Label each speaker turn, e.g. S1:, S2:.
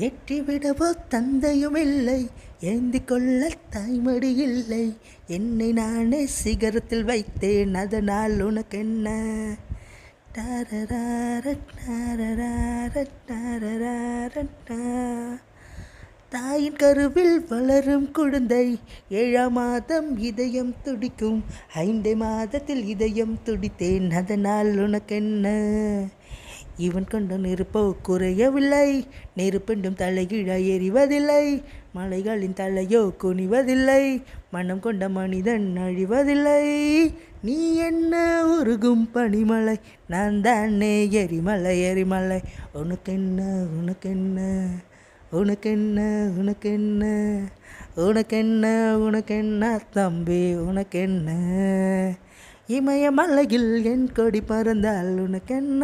S1: எட்டி விடவோ தந்தையும் இல்லை, ஏந்தி கொள்ள தாய்மடி இல்லை. என்னை நானே சிகரத்தில் வைத்தேன், அதனால் உனக்கென்ன? தாயின் கருவில் வளரும் குழந்தை 7ஆம் மாதம் இதயம் துடிக்கும். 5 மாதத்தில் இதயம் துடித்தேன், அதனால் உனக்கென்ன? இவன் கொண்ட நெருப்போ குறையவில்லை, நெருப்பெண்டும் தலைகீழாய் எறிவதில்லை. மலைகளின் தலையோ குனிவதில்லை, மனம் கொண்ட மனிதன் அழிவதில்லை. நீ என்ன உருகும் பனிமலை, நான் தானே எரிமலை எரிமலை. உனக்கென்ன உனக்கென்ன உனக்கென்ன உனக்கென்ன உனக்கென்ன உனக்கென்ன தம்பி உனக்கென்ன? இமயமலையில் என் கொடி பறந்தால் உனக்கென்ன?